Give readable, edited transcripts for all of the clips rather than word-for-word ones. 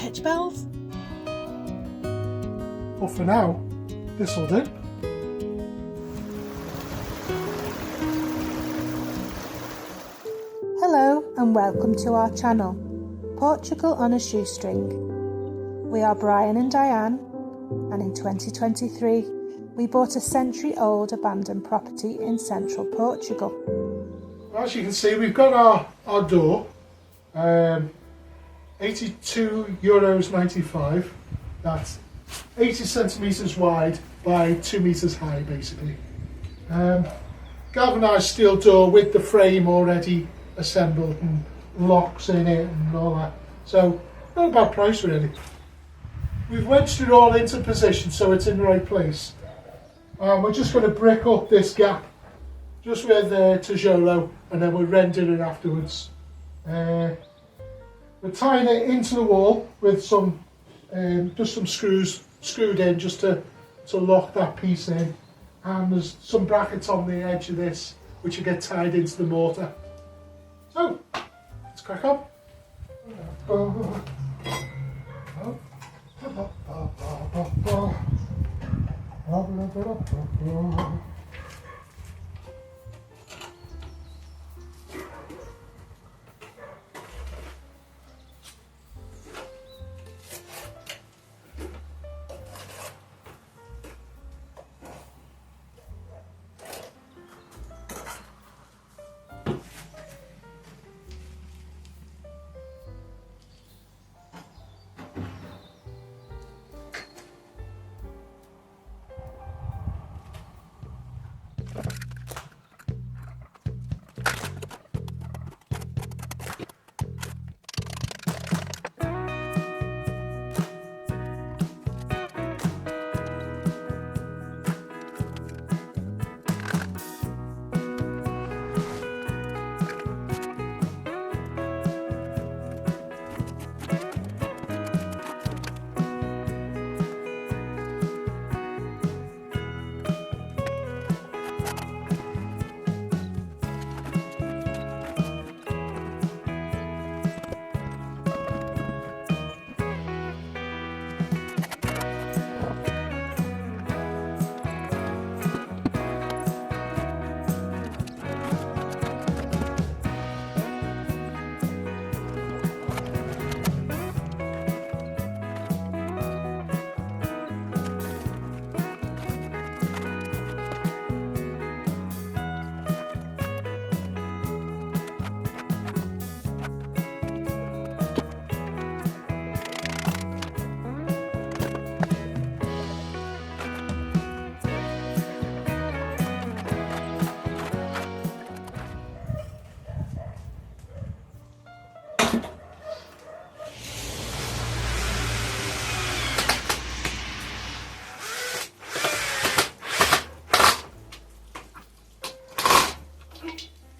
church bells. But for now, this will do. Hello and welcome to our channel, Portugal on a Shoestring. We are Brian and Diane, and in 2023 we bought a century-old abandoned property in central Portugal. As you can see, we've got our door, €82.95. That's 80 centimetres wide by 2 metres high, basically. Galvanised steel door with the frame already assembled and locks in it and all that. So, not a bad price really. We've wedged it all into position so it's in the right place. We're just going to brick up this gap just with the Tijolo, and then we'll render it afterwards. We're tying it into the wall with some just some screws screwed in just to lock that piece in, and there's some brackets on the edge of this which will get tied into the mortar. So let's crack on.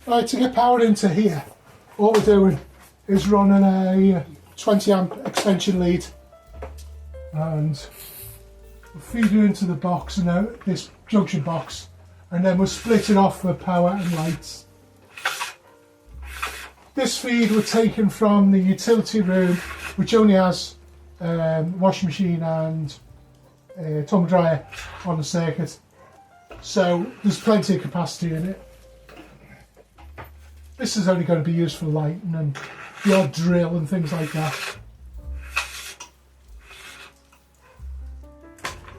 Right, to get power into here, what we're doing is running a 20 amp extension lead, and we'll feed it into the box, and now this junction box, and then we'll split it off for power and lights. This feed we're taking from the utility room, which only has washing machine and tumble dryer on the circuit, so there's plenty of capacity in it. This is only going to be used for lighting and the odd drill and things like that.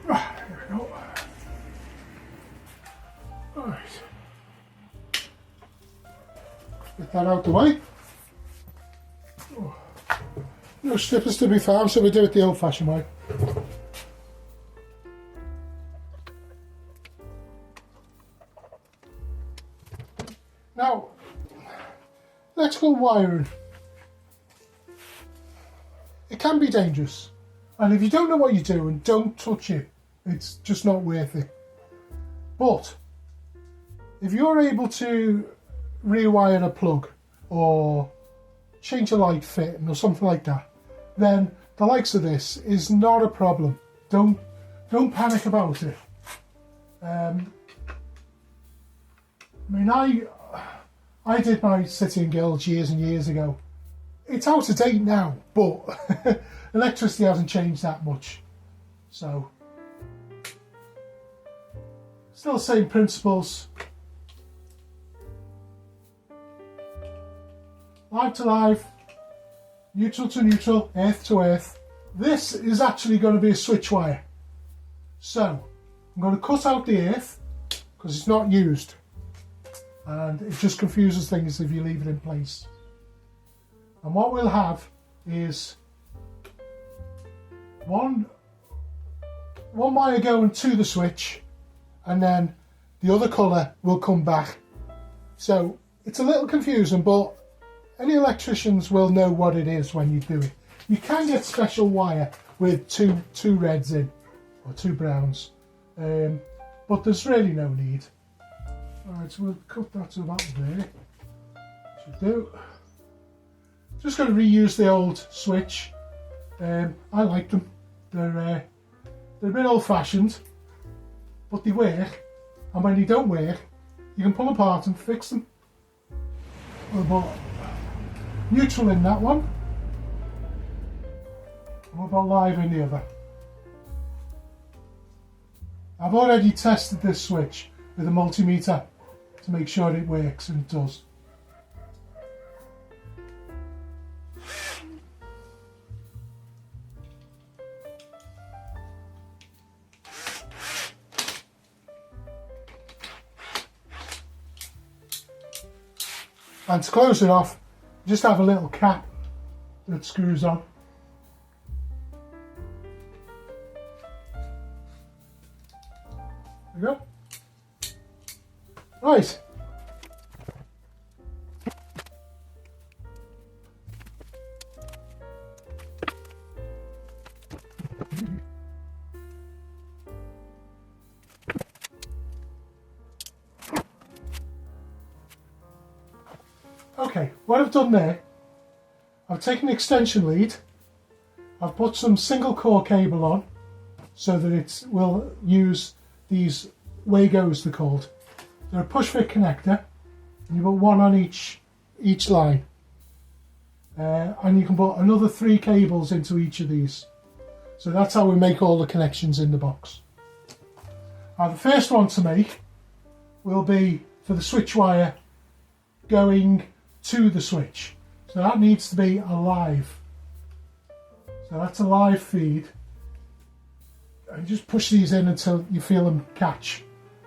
Right, there we go. Alright. Get that out the way. Oh. No strippers to be found, so we do it the old fashioned way. Now, electrical wiring. It can be dangerous, and if you don't know what you're doing, don't touch it. It's just not worth it. But if you're able to rewire a plug or change a light fitting or something like that, then the likes of this is not a problem. Don't panic about it. I mean, I did my City and Guilds years and years ago it's out of date now, but electricity hasn't changed that much. So, still the same principles. Live to live, neutral to neutral, earth to earth. This is actually going to be a switch wire. So, I'm going to cut out the earth because it's not used. And it just confuses things if you leave it in place. And what we'll have is one wire going to the switch, and then the other colour will come back. So it's a little confusing, but any electricians will know what it is when you do it. You can get special wire with two reds in, or two browns, but there's really no need. Alright, so we'll cut that to about there. Should do. Just going to reuse the old switch. I like them. They're a bit old-fashioned, but they work. And when they don't work, you can pull apart and fix them. We'll put neutral in that one. And we'll put live in the other. I've already tested this switch with a multimeter to make sure it works, and it does. And to close it off, just have a little cap that screws on. There we go. Right. Okay, what I've done there, I've taken the extension lead, I've put some single core cable on so that it will use these Wagos, they're called. They're a push fit connector, and you put one on each line, and you can put another 3 cables into each of these. So that's how we make all the connections in the box. Now the first one to make will be for the switch wire going to the switch. So that needs to be a live. So that's a live feed. And you just push these in until you feel them catch,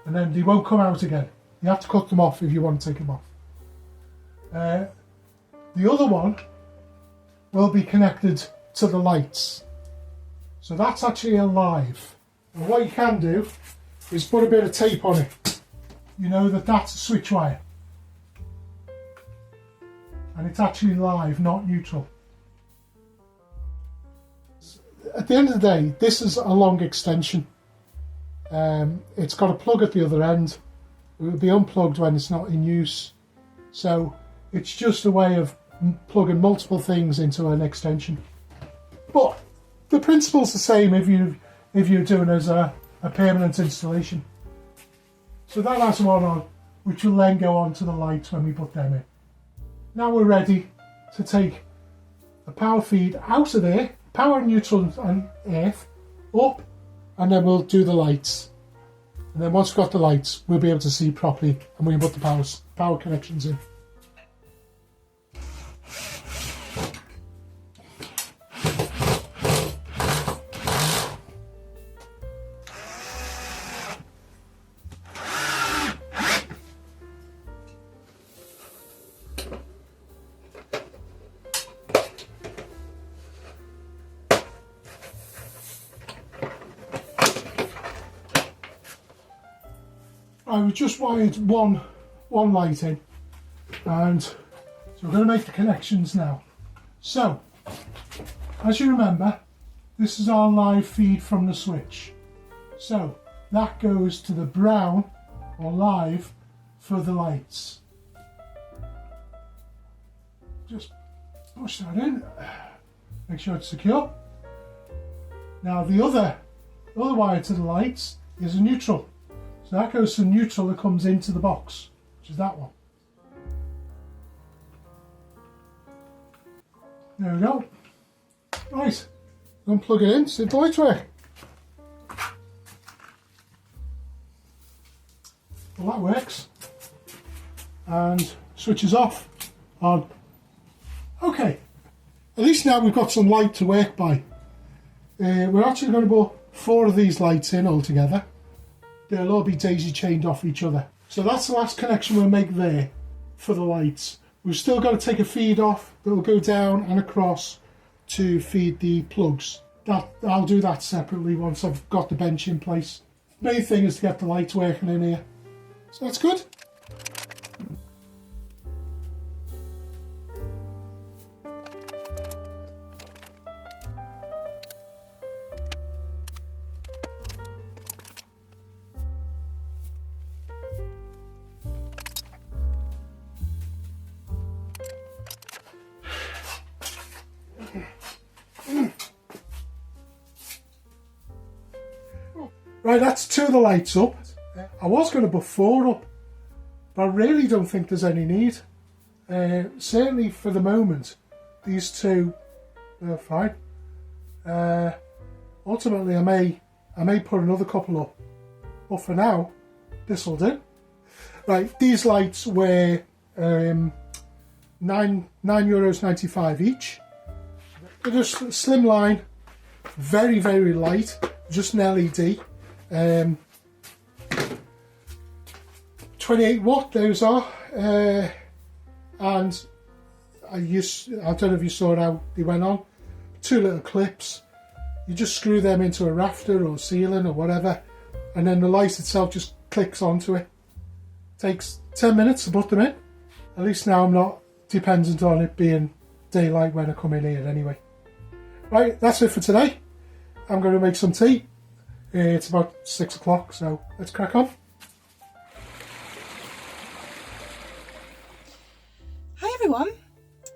and then they won't come out again. You have to cut them off if you want to take them off. The other one will be connected to the lights. So that's actually a live. And what you can do is put a bit of tape on it. You know that that's a switch wire. And it's actually live, not neutral. At the end of the day, this is a long extension. It's got a plug at the other end. It will be unplugged when it's not in use. So it's just a way of plugging multiple things into an extension. But the principle's the same if you're doing as a permanent installation. So that has one on, which will then go on to the lights when we put them in. Now we're ready to take the power feed out of there, power, neutral and earth, up, and then we'll do the lights. And then once we've got the lights, we'll be able to see properly, and we can put the power connections in. I've just wired one light in, and so we're going to make the connections now. So, as you remember, this is our live feed from the switch. So that goes to the brown or live for the lights. Just push that in, make sure it's secure. Now the other wire to the lights is a neutral. So that goes to neutral that comes into the box, which is that one. There we go. Right, unplug it in, see if the lights work. Well, that works. And switches off, on. Okay, at least now we've got some light to work by. We're actually going to put 4 of these lights in altogether. They'll all be daisy chained off each other. So that's the last connection we'll make there for the lights. We've still got to take a feed off that will go down and across to feed the plugs. I'll do that separately once I've got the bench in place. The main thing is to get the lights working in here. So that's good. Right, that's 2 of the lights up. I was going to put 4 up, but I really don't think there's any need. Certainly for the moment, these 2 are fine. Ultimately, I may put another couple up, but for now, this will do. Right, these lights were €9.95 each. They're just a slim line, very, very light, just an LED. 28 watt those are, and I don't know if you saw how they went on. 2 little clips, you just screw them into a rafter or ceiling or whatever, and then the light itself just clicks onto it. Takes 10 minutes to put them in. At least now I'm not dependent on it being daylight when I come in here anyway. Right, that's it for today. I'm going to make some tea. It's about 6 o'clock, so let's crack on. Hi everyone,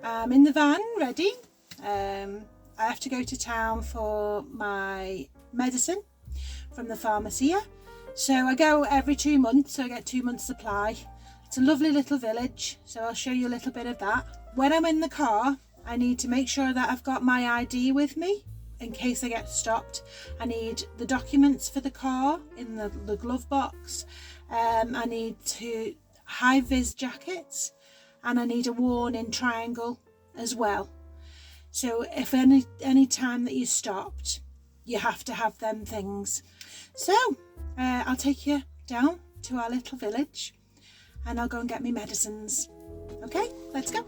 I'm in the van ready. I have to go to town for my medicine from the pharmacy here. So I go every 2 months, so I get 2 months supply. It's a lovely little village, so I'll show you a little bit of that. When I'm in the car, I need to make sure that I've got my ID with me in case I get stopped. I need the documents for the car in the glove box. I need high-vis jackets, and I need a warning triangle as well. So if any time that you're stopped, you have to have them things. So I'll take you down to our little village and I'll go and get me medicines. Okay, let's go.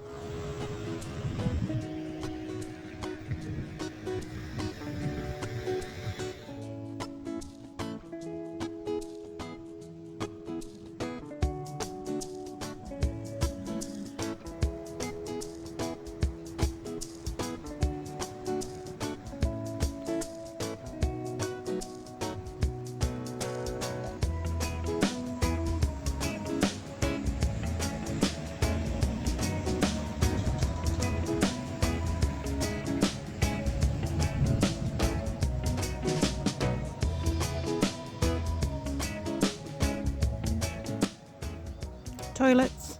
Toilets,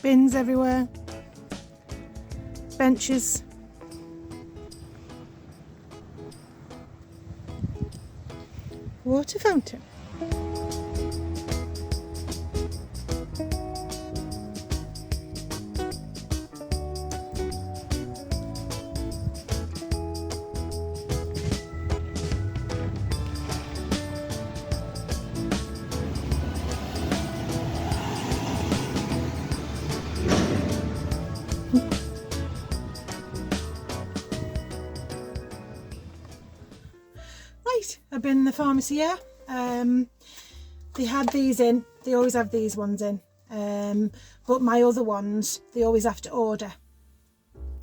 bins everywhere, benches, water fountain. I've been in the pharmacy here. They had these in, they always have these ones in, but my other ones they always have to order,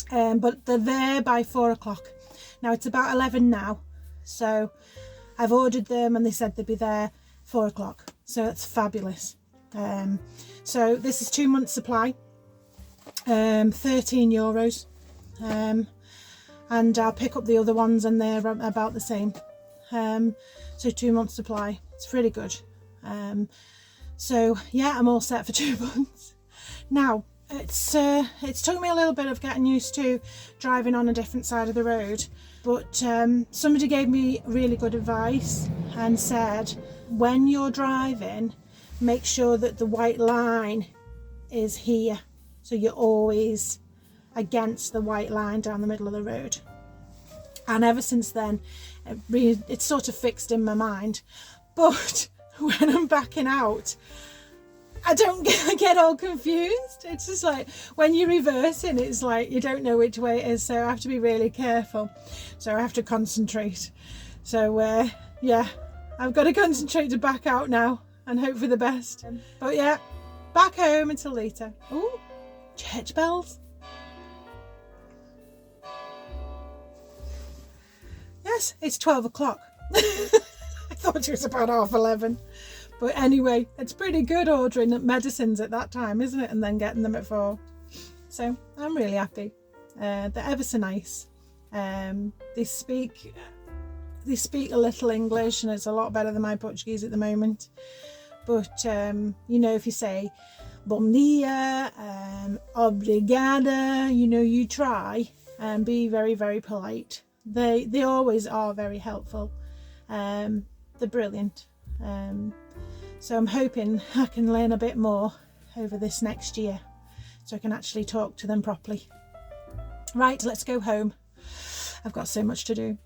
but they're there by 4 o'clock. Now it's about 11 now, so I've ordered them and they said they'd be there 4 o'clock, so that's fabulous. So this is 2 months supply, €13, and I'll pick up the other ones and they're about the same. So 2 months supply, it's really good. So yeah, I'm all set for 2 months. Now, It's took me a little bit of getting used to driving on a different side of the road, but somebody gave me really good advice and said when you're driving, make sure that the white line is here, so you're always against the white line down the middle of the road. And ever since then, it's sort of fixed in my mind. But when I'm backing out, I get all confused. It's just like when you're reversing, it's like you don't know which way it is, so I have to be really careful. So I have to concentrate. So yeah, I've got to concentrate to back out now and hope for the best. But yeah, back home until later. Ooh, church bells. Yes, it's 12 o'clock. I thought it was about 11:30. But anyway, it's pretty good ordering medicines at that time, isn't it? And then getting them at 4. So I'm really happy. They're ever so nice. They speak a little English, and it's a lot better than my Portuguese at the moment. But you know, if you say bom dia, obrigada, you know, you try and be very, very polite. They always are very helpful. They're brilliant. So I'm hoping I can learn a bit more over this next year so I can actually talk to them properly. Right, let's go home. I've got so much to do.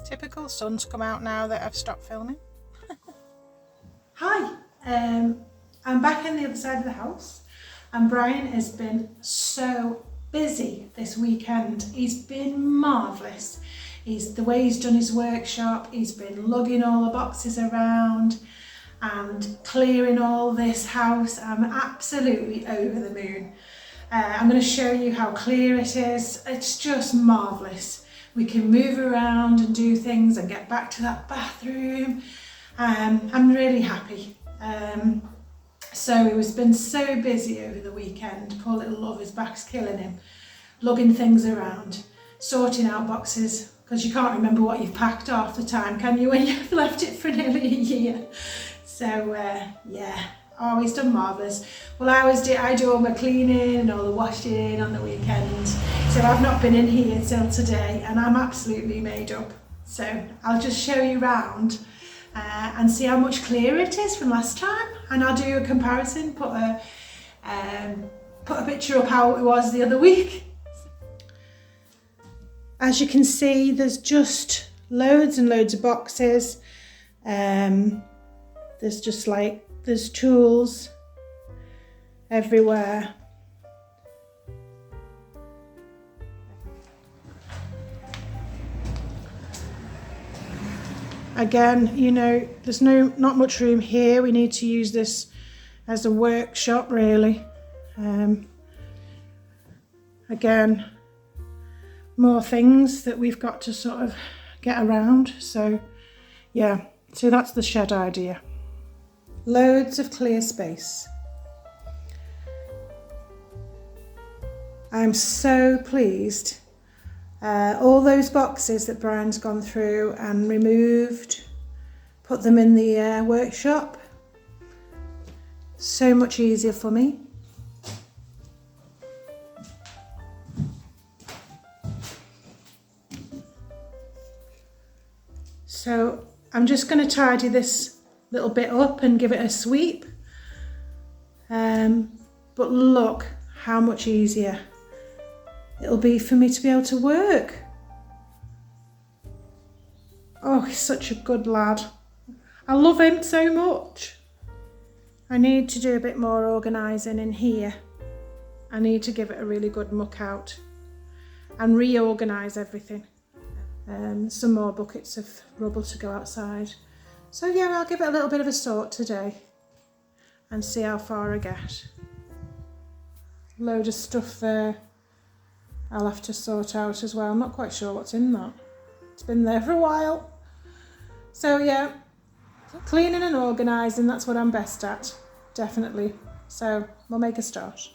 Typical, sun's come out now that I've stopped filming. Hi, I'm back in the other side of the house, and Brian has been so busy this weekend. He's been marvellous. The way he's done his workshop, he's been lugging all the boxes around and clearing all this house. I'm absolutely over the moon. I'm going to show you how clear it is. It's just marvellous. We can move around and do things and get back to that bathroom. I'm really happy. So he has been so busy over the weekend. Poor little love, his back's killing him. Lugging things around, sorting out boxes, because you can't remember what you've packed half the time, can you, when you've left it for nearly a year? So yeah, oh, he's done marvellous. Well, I do all my cleaning and all the washing on the weekend, so I've not been in here till today, and I'm absolutely made up. So I'll just show you around and see how much clearer it is from last time, and I'll do a comparison, put a picture up how it was the other week. As you can see, there's just loads and loads of boxes. There's tools everywhere. Again, you know, there's not much room here. We need to use this as a workshop, really. Again, more things that we've got to sort of get around. So yeah, so that's the shed idea. Loads of clear space. I'm so pleased. All those boxes that Brian's gone through and removed, put them in the workshop. So much easier for me. So I'm just going to tidy this little bit up and give it a sweep. But look how much easier it'll be for me to be able to work. Oh, he's such a good lad. I love him so much. I need to do a bit more organising in here. I need to give it a really good muck out and reorganise everything. Some more buckets of rubble to go outside. So yeah, I'll give it a little bit of a sort today and see how far I get. Load of stuff there I'll have to sort out as well. I'm not quite sure what's in that. It's been there for a while. So yeah, cleaning and organising, that's what I'm best at, definitely. So we'll make a start.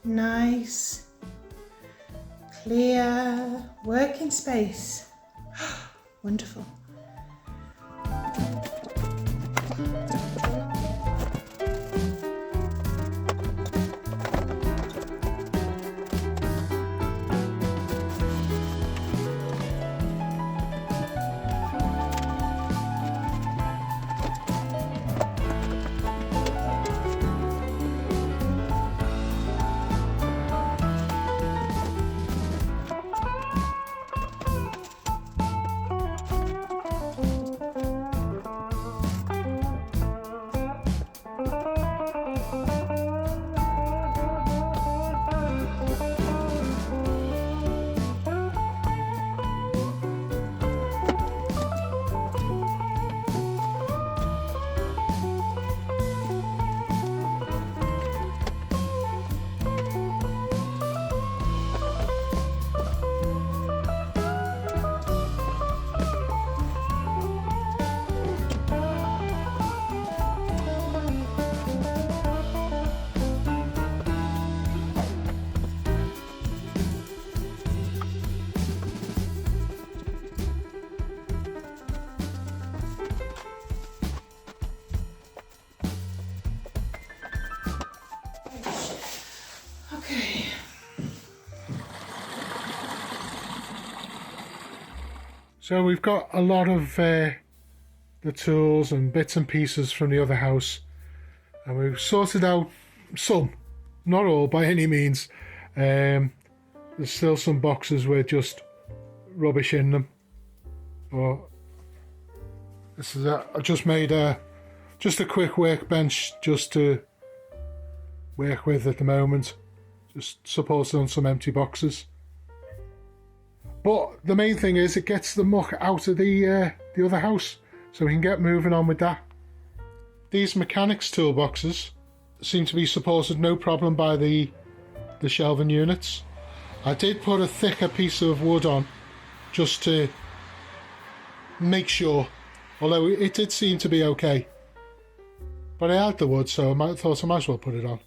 nice, clear working space. Wonderful. Okay. So we've got a lot of the tools and bits and pieces from the other house, and we've sorted out some, not all by any means. There's still some boxes with just rubbish in them, but this is I just made just a quick workbench just to work with at the moment, just supported on some empty boxes. But the main thing is it gets the muck out of the other house, so we can get moving on with that. These mechanics toolboxes seem to be supported no problem by the shelving units. I did put a thicker piece of wood on just to make sure, although it did seem to be okay. But I had the wood, so I thought I might as well put it on.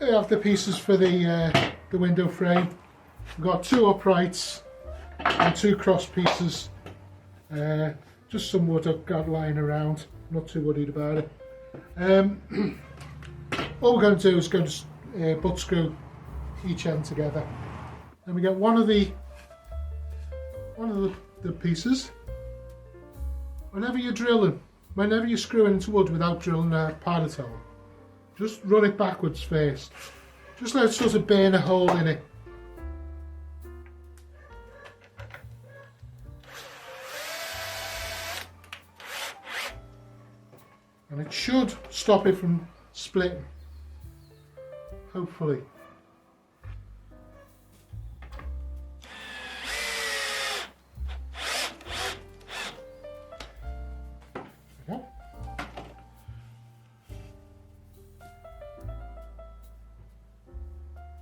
I have the pieces for the window frame. We've got 2 uprights and 2 cross pieces. Just some wood I've got lying around. Not too worried about it. All we're going to do is going to butt screw each end together. Then we get one of the pieces. Whenever you're drilling, whenever you're screwing into wood without drilling a pilot hole, just run it backwards first. Just let it sort of burn a hole in it. And it should stop it from splitting. Hopefully. Okay.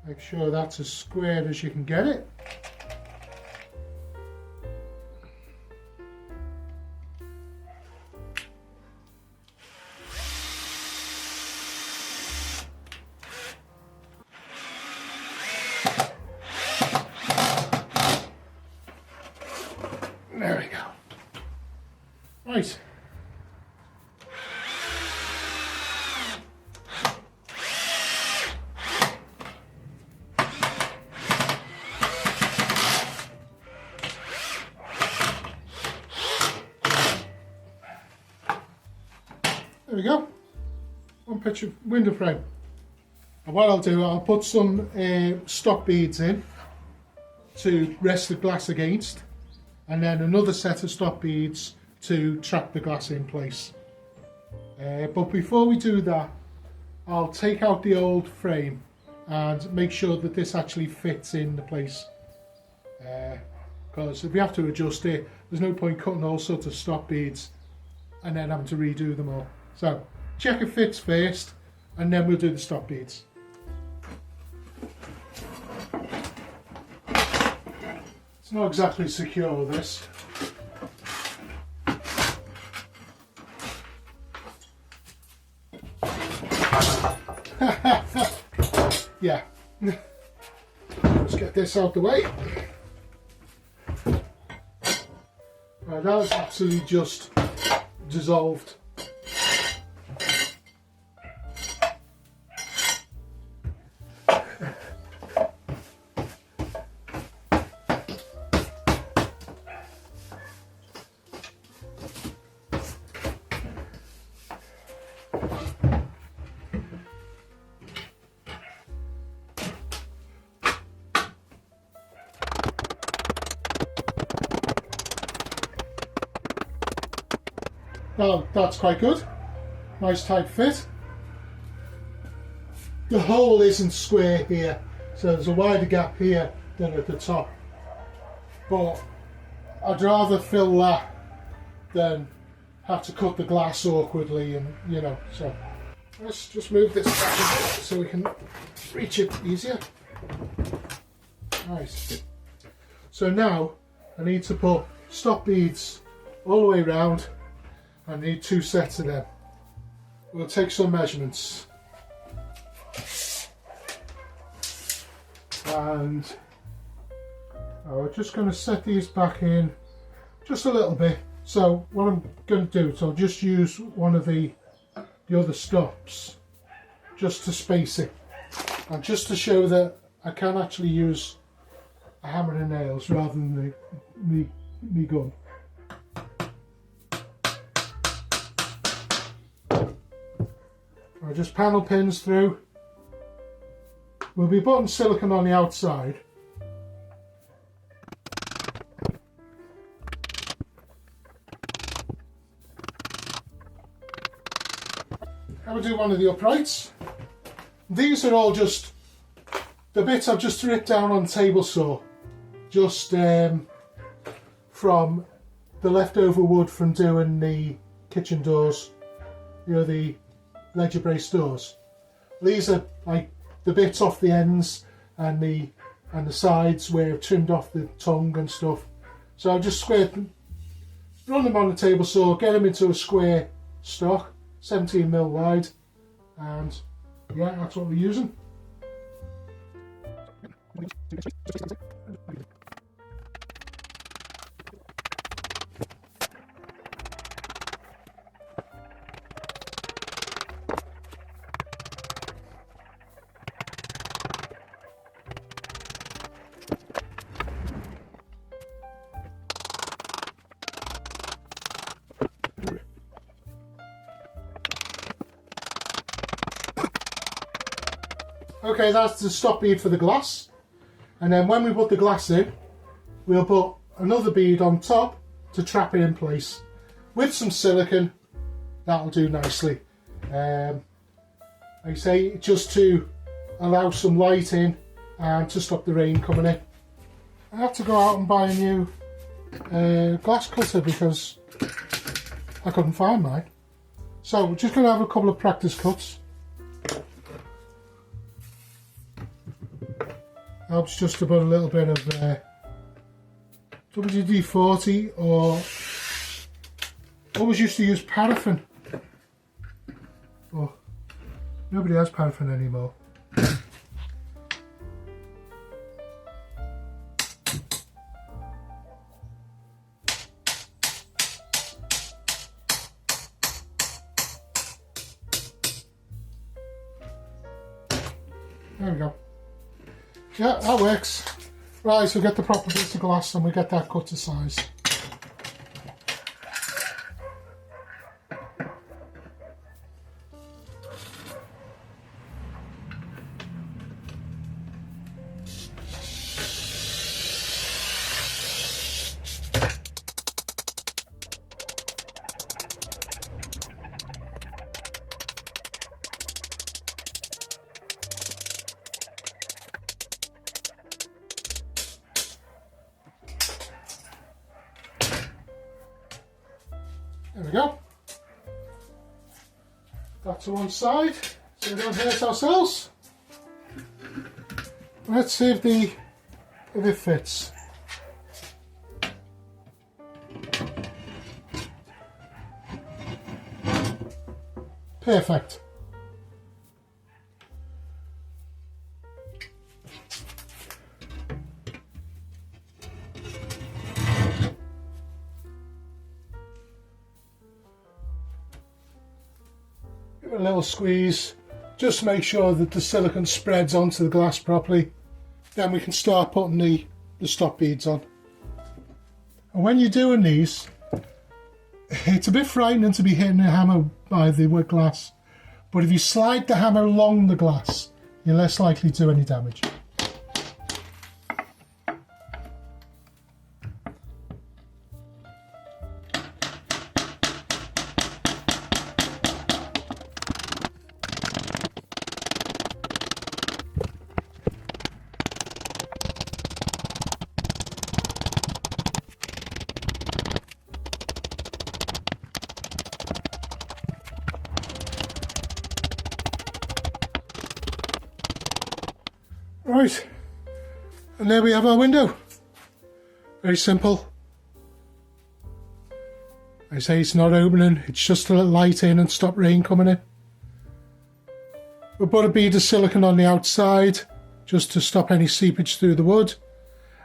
Make sure that's as square as you can get it. There we go. Right. There we go. One picture window frame. And what I'll do, I'll put some stop beads in to rest the glass against, and then another set of stop beads to trap the glass in place. But before we do that, I'll take out the old frame and make sure that this actually fits in the place. Because if we have to adjust it, there's no point cutting all sorts of stop beads and then having to redo them all. So check it fits first, and then we'll do the stop beads. It's not exactly secure, this. Yeah. Let's get this out the way. Right, that was absolutely just dissolved. Well, that's quite good. Nice tight fit. The hole isn't square here, so there's a wider gap here than at the top. But I'd rather fill that than have to cut the glass awkwardly, and you know, so let's just move this back a bit so we can reach it easier. Nice. So now I need to put stop beads all the way around. I need 2 sets of them. We'll take some measurements. And we're just going to set these back in just a little bit. So what I'm going to do is I'll just use one of the other stops just to space it. And just to show that I can actually use a hammer and nails rather than the gun. Just panel pins through. We'll be putting silicone on the outside. I will do one of the uprights. These are all just the bits I've just ripped down on table saw, just from the leftover wood from doing the kitchen doors, you know, the ledger brace doors. These are like the bits off the ends and the sides where I've trimmed off the tongue and stuff. So I'll just square them, run them on the table saw, get them into a square stock, 17mm wide, and yeah, that's what we're using. Okay, that's the stop bead for the glass, and then when we put the glass in, we'll put another bead on top to trap it in place with some silicone. That'll do nicely. Like I say, just to allow some light in and to stop the rain coming in. I had to go out and buy a new glass cutter because I couldn't find mine. So we're just going to have a couple of practice cuts. Helps just to put a little bit of WD-40, or always used to use paraffin. Oh, nobody has paraffin anymore. There we go. Yeah, that works. Right, so we get the proper piece of glass and we get that cut to size. There we go. That to one side, so we don't hurt ourselves. Let's see if it fits. Perfect. Give it a little squeeze, just make sure that the silicone spreads onto the glass properly. Then we can start putting the stop beads on. And when you're doing these, it's a bit frightening to be hitting a hammer by the wood glass, but if you slide the hammer along the glass, you're less likely to do any damage. Right, and there we have our window. Very simple. I say it's not opening, it's just to let light in and stop rain coming in. We'll put a bead of silicone on the outside just to stop any seepage through the wood,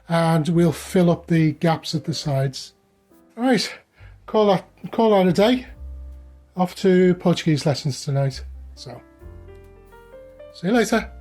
and we'll fill up the gaps at the sides. Right, call that a day. Off to Portuguese lessons tonight. So, see you later.